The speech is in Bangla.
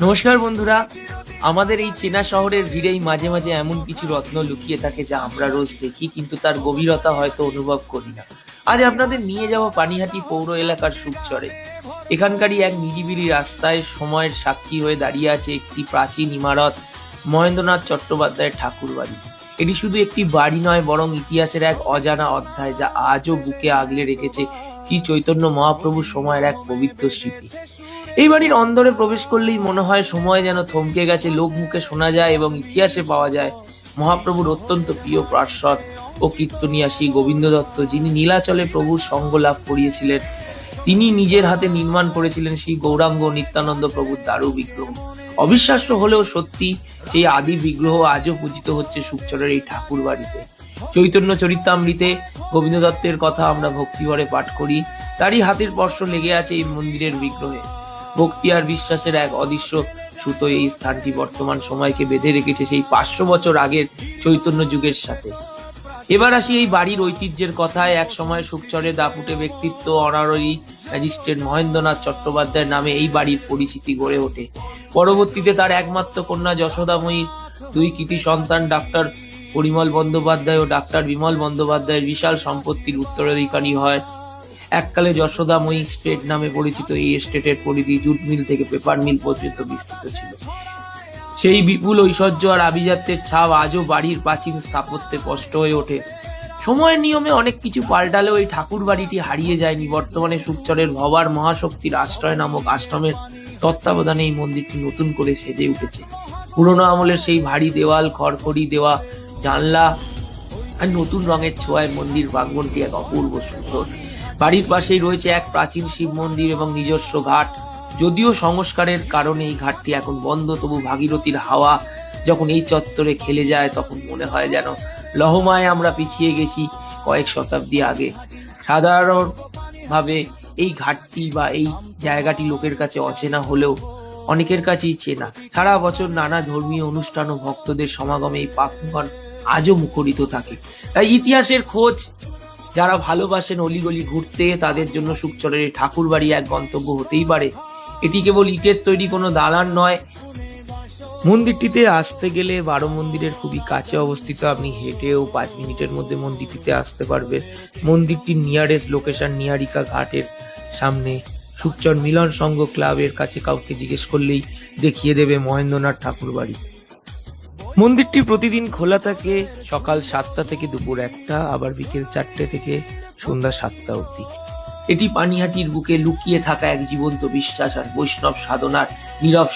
নমস্কার বন্ধুরা, আমাদের এই চেনা শহরের ভিড়েই মাঝে মাঝে এমন কিছু রত্ন লুকিয়ে থাকে যা আমরা রোজ দেখি কিন্তু তার গভীরতা হয়তো অনুভব করি না। আজ আপনাদের নিয়ে যাব পানিহাটি পৌর এলাকার সুখচরে। এখানকারই এক নিরিবিলি রাস্তায় সময়ের সাক্ষী হয়ে দাঁড়িয়ে আছে একটি প্রাচীন ইমারত, মহেন্দ্রনাথ চট্টোপাধ্যায়ের ঠাকুর বাড়ি। এটি শুধু একটি বাড়ি নয়, বরং ইতিহাসের এক অজানা অধ্যায় যা আজও বুকে আগলে রেখেছে শ্রী চৈতন্য মহাপ্রভুর সময়ের এক পবিত্র স্মৃতি। এই বাড়ির অন্দরে প্রবেশ করলেই মনে হয় সময় যেন থমকে গেছে, লোক মুখে শোনা যায় এবং ইতিহাসে পাওয়া যায় মহাপ্রভুর অত্যন্ত প্রিয় পার্ষদ ও কীর্তনিয়া শ্রী গোবিন্দ দত্ত, যিনি নীলাচলে প্রভুর সঙ্গ লাভ করিয়েছিলেন। তিনি নিজের হাতে নির্মাণ করেছিলেন শ্রী গৌরাঙ্গ নিত্যানন্দ প্রভুর দারু বিগ্রহ। অবিশ্বাস্য হলেও সত্যি, সেই আদি বিগ্রহ আজও পূজিত হচ্ছে সুখচরের এই ঠাকুর বাড়িতে। চৈতন্য চরিতামৃতে গোবিন্দ দত্তের কথা আমরা ভক্তিভরে পাঠ করি, তারই হাতের স্পর্শ লেগে আছে এই মন্দিরের বিগ্রহে। ভক্তি আর বিশ্বাসের এক অদৃশ্য সুতো এই স্থানটি বর্তমান সময়কে বেঁধে রেখেছে সেই 500 বছর আগের চৈতন্য যুগের সাথে। এবার আসি এই বাড়ির ঐতিহ্যের কথায়। এক সময় সুখচরের দাপুটে ব্যক্তিত্ব অনাররি ম্যাজিস্ট্রেট মহেন্দ্রনাথ চট্টোপাধ্যায়ের নামে এই বাড়ির পরিচিতি গড়ে ওঠে। পরবর্তীতে তার একমাত্র কন্যা যশোদাময়ী, দুই কৃতি সন্তান ডাক্তার পরিমল বন্দ্যোপাধ্যায় ও ডাক্তার বিমল বন্দ্যোপাধ্যায়ের বিশাল সম্পত্তির উত্তরাধিকারী হয়। এককালে যশোদাময়ী স্টেট নামে পরিচিত এই এস্টেটের পরিধি জুট মিল থেকে পেপার মিল পর্যন্ত বিস্তৃত ছিল। সেই বিপুল ঐশ্বর্য আর আভিজাত্যের ছাপ আজও বাড়ির প্রাচীন স্থাপত্যে স্পষ্ট হয়ে ওঠে। সময়ের নিয়মে অনেক কিছু পাল্টালেও এই ঠাকুর বাড়িটি হারিয়ে যায়নি। বর্তমানে সুখচরের ভবার মহাশক্তির আশ্রয় নামক আশ্রমের তত্ত্বাবধানে এই মন্দিরটি নতুন করে সেজে উঠেছে। পুরোনো আমলের সেই ভারী দেওয়াল, খড়খড়ি দেওয়া জানলা আর নতুন রঙের ছোঁয়ায় মন্দির প্রাঙ্গণটি এক অপূর্ব সুন্দর। বাড়ির পাশেই রয়েছে এক প্রাচীন শিব মন্দির এবং নিজস্ব ঘাট। যদিও সংস্কারের কারণে এই ঘাটটি এখন বন্ধ, তবু ভাগীরথীর হাওয়া যখন এই চত্বরে খেলে যায় তখন মনে হয় যেন লহমায় আমরা পিছিয়ে গেছি কয়েক শতাব্দী আগে। সাধারণভাবে এই ঘাটটি বা এই জায়গাটি লোকের কাছে অচেনা হলেও অনেকের কাছেই চেনা। সারা বছর নানা ধর্মীয় অনুষ্ঠান ও ভক্তদের সমাগমে এই প্রাঙ্গণ আজও মুখরিত থাকে। তাই ইতিহাসের খোঁজ যারা ভালোবাসেন অলিগলি ঘুরতে, তাদের জন্য সুখচরের এই ঠাকুর বাড়ি এক গন্তব্য হতেই পারে। এটি কেবল ইটের তৈরি কোনো দালান নয়। মন্দিরটিতে আসতে গেলে 12 মন্দিরের খুবই কাছে অবস্থিত। আপনি হেঁটেও 5 মিনিটের মধ্যে মন্দিরটিতে আসতে পারবেন। মন্দিরটির নিয়ারেস্ট লোকেশন নিয়ারিকা ঘাটের সামনে। সুখচর মিলন সংঘ ক্লাবের কাছে কাউকে জিজ্ঞেস করলেই দেখিয়ে দেবে মহেন্দ্রনাথ ঠাকুর বাড়ি। মন্দিরটি প্রতিদিন খোলা থাকে সকাল 7টা থেকে দুপুর 1টা, আবার বিকেল 4টে থেকে সন্ধ্যা 7টা অবধি। এটি পানিহাটির বুকে লুকিয়ে থাকা এক জীবন্ত বিশ্বাস আর বৈষ্ণব সাধনার নীরব